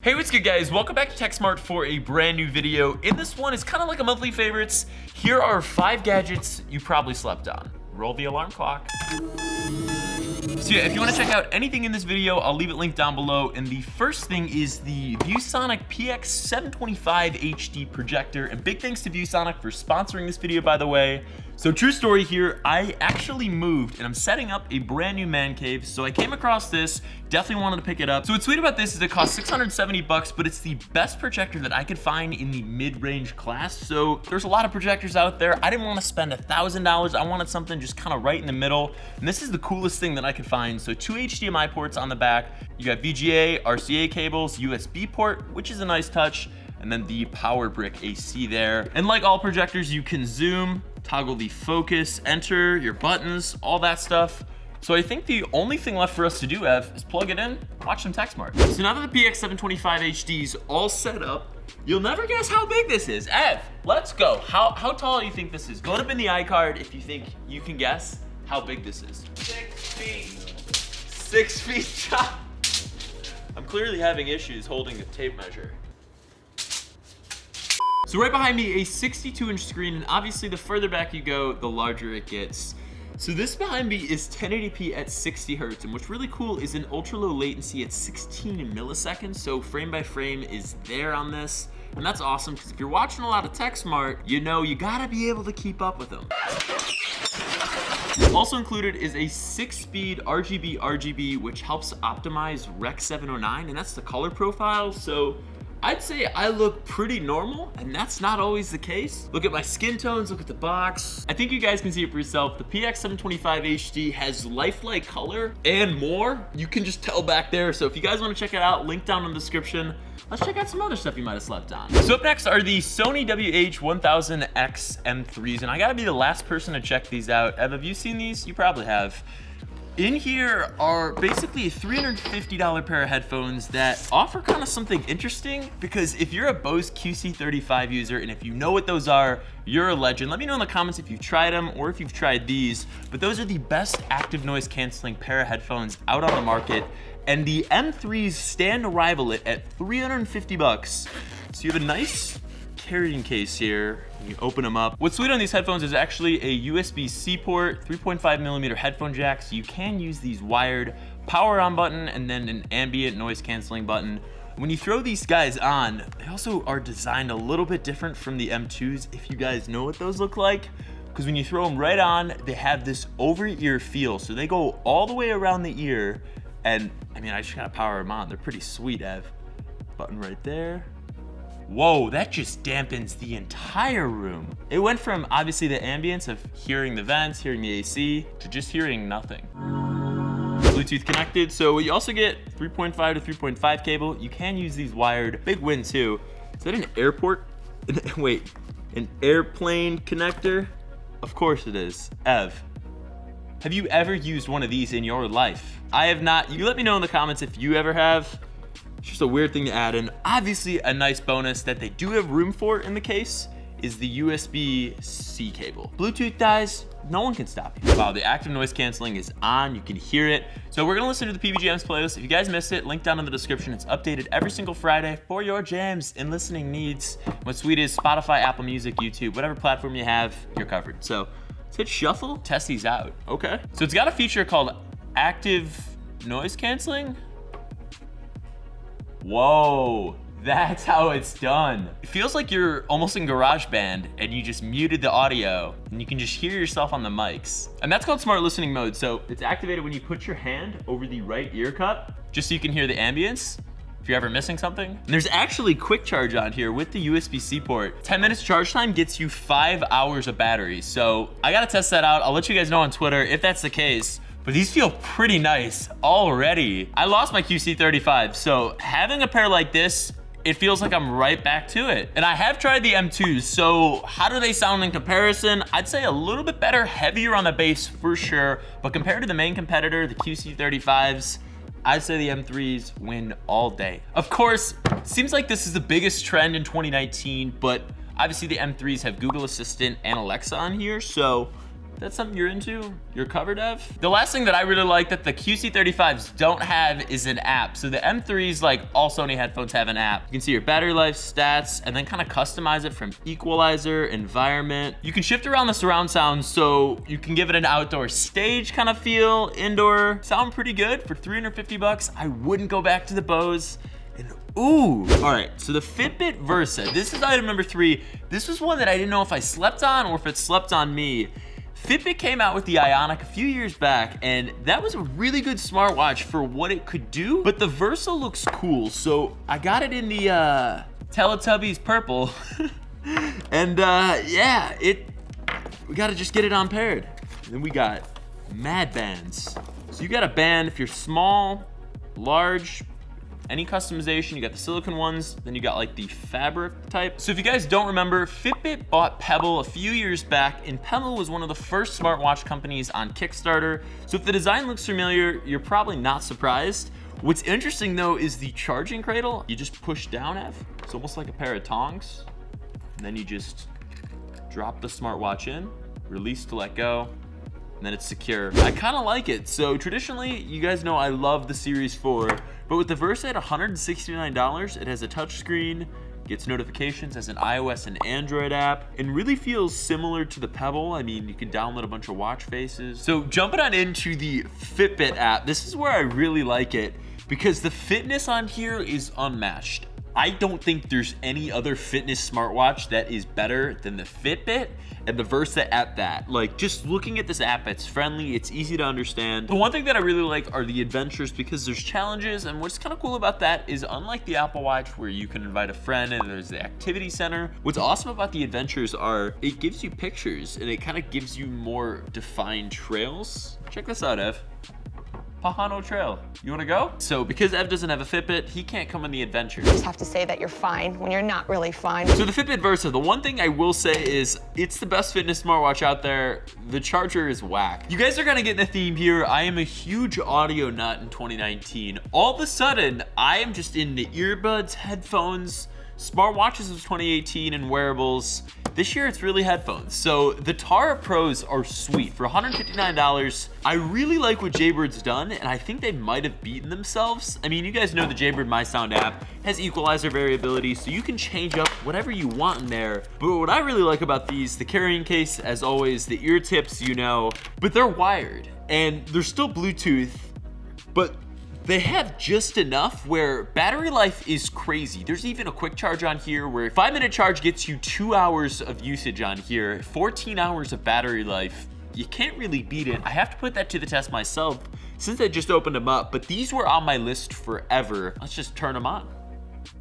Hey, what's good guys? Welcome back to TechSmartt for a brand new video. In this one, it's kind of like a monthly favorites. Here are 5 gadgets you probably slept on. Roll the alarm clock. So yeah, if you want to check out anything in this video, I'll leave it linked down below. And the first thing is the ViewSonic PX725 HD projector. And big thanks to ViewSonic for sponsoring this video, by the way. So true story here, I actually moved and I'm setting up a brand new man cave. So I came across this, definitely wanted to pick it up. So what's sweet about this is it costs 670 bucks, but it's the best projector that I could find in the mid-range class. So there's a lot of projectors out there. I didn't want to spend $1,000. I wanted something just kind of right in the middle. And this is the coolest thing that I could find. So 2 HDMI ports on the back. You got VGA, RCA cables, USB port, which is a nice touch. And then the power brick AC there. And like all projectors, you can zoom, toggle the focus, enter your buttons, all that stuff. So I think the only thing left for us to do, Ev, is plug it in, watch some TechSmartt. So now that the PX725 HD is all set up, you'll never guess how big this is. Ev, let's go. How tall do you think this is? Go up in the iCard if you think you can guess how big this is. 6 feet. 6 feet tall. I'm clearly having issues holding a tape measure. So right behind me, a 62-inch screen, and obviously the further back you go, the larger it gets. So this behind me is 1080p at 60 hertz, and what's really cool is an ultra low latency at 16 milliseconds, so frame by frame is there on this. And that's awesome, because if you're watching a lot of TechSmartt, you know you gotta be able to keep up with them. Also included is a 6-speed RGB, which helps optimize Rec 709, and that's the color profile. So I'd say I look pretty normal, and that's not always the case. Look at my skin tones, look at the box. I think you guys can see it for yourself. The PX725 HD has lifelike color and more. You can just tell back there. So if you guys want to check it out, link down in the description. Let's check out some other stuff you might have slept on. So up next are the Sony WH-1000X M3s, and I gotta be the last person to check these out. Ev, have you seen these? You probably have. In here are basically a $350 pair of headphones that offer kind of something interesting, because if you're a Bose QC35 user and if you know what those are, you're a legend. Let me know in the comments if you've tried them or if you've tried these, but those are the best active noise canceling pair of headphones out on the market. And the M3s stand to rival it at 350 bucks. So you have a nice carrying case here. You open them up. What's sweet on these headphones is actually a USB-C port, 3.5mm headphone jack, so you can use these wired, power on button, and then an ambient noise canceling button. When you throw these guys on, they also are designed a little bit different from the M2s, if you guys know what those look like. Because when you throw them right on, they have this over-ear feel, so they go all the way around the ear. And I mean, I just gotta power them on. They're pretty sweet, Ev. Button right there. Whoa, that just dampens the entire room. It went from obviously the ambience of hearing the vents, hearing the AC, to just hearing nothing. Bluetooth connected, so you also get 3.5 to 3.5 cable. You can use these wired. Big win too. Is that an airport? Wait, an airplane connector? Of course it is. Ev, have you ever used one of these in your life? I have not. You let me know in the comments if you ever have. It's just a weird thing to add in. Obviously, a nice bonus that they do have room for in the case is the USB-C cable. Bluetooth dies, no one can stop you. Wow, the active noise canceling is on, you can hear it. So we're gonna listen to the PBJams playlist. If you guys missed it, link down in the description. It's updated every single Friday for your jams and listening needs. What's sweet is Spotify, Apple Music, YouTube, whatever platform you have, you're covered. So let's hit shuffle, test these out, okay? So it's got a feature called active noise canceling. Whoa, that's how it's done. It feels like you're almost in GarageBand and you just muted the audio and you can just hear yourself on the mics. And that's called smart listening mode. So it's activated when you put your hand over the right ear cup, just so you can hear the ambience if you're ever missing something. And there's actually quick charge on here with the USB-C port. 10 minutes charge time gets you 5 hours of battery. So I gotta test that out. I'll let you guys know on Twitter if that's the case. But these feel pretty nice already. I lost my QC35, so having a pair like this, it feels like I'm right back to it. And I have tried the M2s, so how do they sound in comparison? I'd say a little bit better, heavier on the bass for sure, but compared to the main competitor, the QC35s, I'd say the M3s win all day. Of course, it seems like this is the biggest trend in 2019, but obviously the M3s have Google Assistant and Alexa on here, so That's something you're into? You're covered, Ev? The last thing that I really like that the QC35s don't have is an app. So the M3s, like all Sony headphones, have an app. You can see your battery life, stats, and then kind of customize it from equalizer, environment. You can shift around the surround sound so you can give it an outdoor stage kind of feel, indoor. Sound pretty good for 350 bucks. I wouldn't go back to the Bose. And ooh, all right, so the Fitbit Versa, this is item number 3. This was one that I didn't know if I slept on or if it slept on me. Fitbit came out with the Ionic a few years back, and that was a really good smartwatch for what it could do, but the Versa looks cool, so I got it in the Teletubbies purple, and yeah, we gotta just get it on paired. And then we got Mad Bands. So you got a band if you're small, large, any customization. You got the silicone ones, then you got like the fabric type. So if you guys don't remember, Fitbit bought Pebble a few years back, and Pebble was one of the first smartwatch companies on Kickstarter. So if the design looks familiar, you're probably not surprised. What's interesting though is the charging cradle. You just push down, Ev. It's almost like a pair of tongs. And then you just drop the smartwatch in, release to let go, and then it's secure. I kind of like it. So traditionally, you guys know I love the Series 4, but with the Versa at $169, it has a touchscreen, gets notifications, has an iOS and Android app, and really feels similar to the Pebble. I mean, you can download a bunch of watch faces. So jumping on into the Fitbit app, this is where I really like it because the fitness on here is unmatched. I don't think there's any other fitness smartwatch that is better than the Fitbit and the Versa at that. Like, just looking at this app, it's friendly, it's easy to understand. The one thing that I really like are the adventures because there's challenges, and what's kind of cool about that is unlike the Apple Watch where you can invite a friend and there's the activity center, what's awesome about the adventures are it gives you pictures and it kind of gives you more defined trails. Check this out, Ev. Pahano Trail. You wanna go? So because Ev doesn't have a Fitbit, he can't come on the adventure. You just have to say that you're fine when you're not really fine. So the Fitbit Versa, the one thing I will say is it's the best fitness smartwatch out there. The charger is whack. You guys are gonna get in the theme here. I am a huge audio nut in 2019. All of a sudden, I am just into earbuds, headphones, smartwatches of 2018 and wearables. This year it's really headphones. So the Tara Pros are sweet. For $159, I really like what Jaybird's done, and I think they might have beaten themselves. I mean, you guys know the Jaybird My Sound app has equalizer variability, so you can change up whatever you want in there. But what I really like about these, the carrying case, as always, the ear tips, you know, but they're wired, and they're still Bluetooth, but they have just enough where battery life is crazy. There's even a quick charge on here where 5-minute charge gets you 2 hours of usage on here, 14 hours of battery life. You can't really beat it. I have to put that to the test myself since I just opened them up, but these were on my list forever. Let's just turn them on.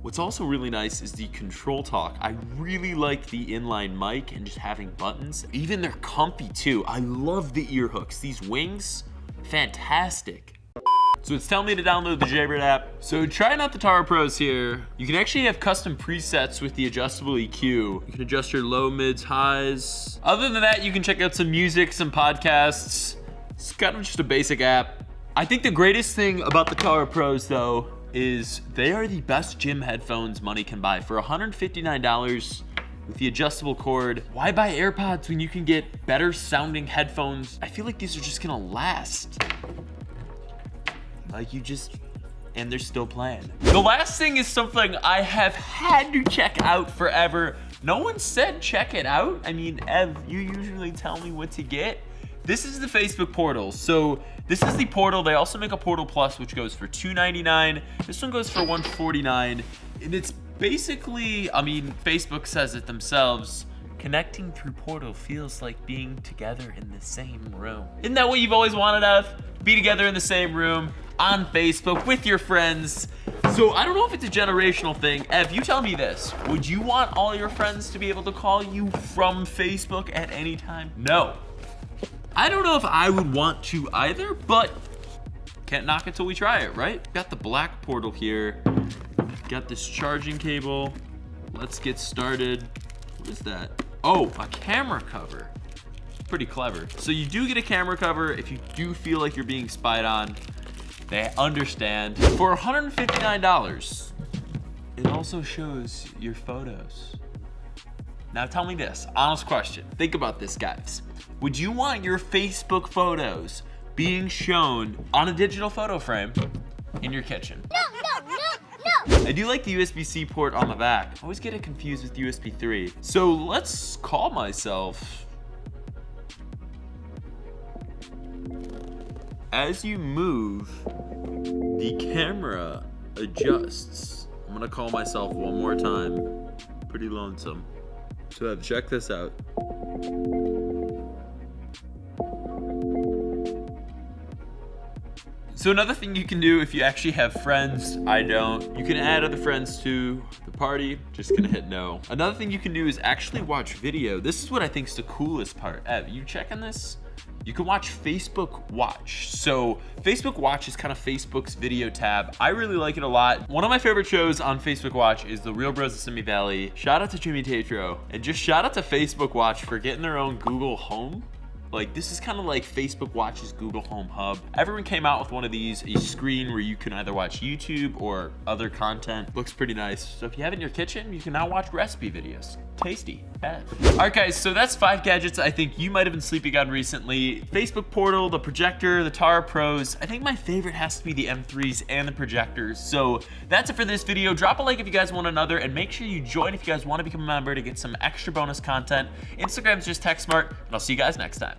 What's also really nice is the control talk. I really like the inline mic and just having buttons. Even they're comfy too. I love the ear hooks. These wings, fantastic. So it's telling me to download the Jaybird app. So trying out the Tara Pros here. You can actually have custom presets with the adjustable EQ. You can adjust your low, mids, highs. Other than that, you can check out some music, some podcasts. It's kind of just a basic app. I think the greatest thing about the Tara Pros though is they are the best gym headphones money can buy. For $159 with the adjustable cord, why buy AirPods when you can get better sounding headphones? I feel like these are just gonna last. Like and they're still playing. The last thing is something I have had to check out forever. No one said check it out. I mean, Ev, you usually tell me what to get. This is the Facebook portal. So this is the portal. They also make a Portal Plus, which goes for $299. This one goes for $149. And it's basically, I mean, Facebook says it themselves, connecting through Portal feels like being together in the same room. Isn't that what you've always wanted, Ev? Be together in the same room, on Facebook, with your friends. So I don't know if it's a generational thing. Ev, you tell me this. Would you want all your friends to be able to call you from Facebook at any time? No. I don't know if I would want to either, but can't knock it till we try it, right? Got the black portal here. Got this charging cable. Let's get started. What is that? Oh, a camera cover. Pretty clever. So you do get a camera cover if you do feel like you're being spied on. They understand. For $159, it also shows your photos. Now tell me this, honest question. Think about this, guys. Would you want your Facebook photos being shown on a digital photo frame in your kitchen? No. I do like the USB-C port on the back. I always get it confused with USB 3. So let's call myself. As you move, the camera adjusts. I'm gonna call myself one more time. Pretty lonesome. So check this out. So another thing you can do if you actually have friends, I don't, you can add other friends to the party. Just gonna hit no. Another thing you can do is actually watch video. This is what I think is the coolest part. Ev, you checking this? You can watch Facebook Watch. So Facebook Watch is kind of Facebook's video tab. I really like it a lot. One of my favorite shows on Facebook Watch is The Real Bros of Simi Valley. Shout out to Jimmy Tatro. And just shout out to Facebook Watch for getting their own Google Home. Like, this is kind of like Facebook Watch's Google Home Hub. Everyone came out with one of these, a screen where you can either watch YouTube or other content. Looks pretty nice. So if you have it in your kitchen, you can now watch recipe videos. Tasty. All right, guys, so that's 5 gadgets I think you might have been sleeping on recently. Facebook Portal, the Projector, the Tara Pros. I think my favorite has to be the M3s and the projectors. So that's it for this video. Drop a like if you guys want another, and make sure you join if you guys want to become a member to get some extra bonus content. Instagram's just TechSmartt, and I'll see you guys next time.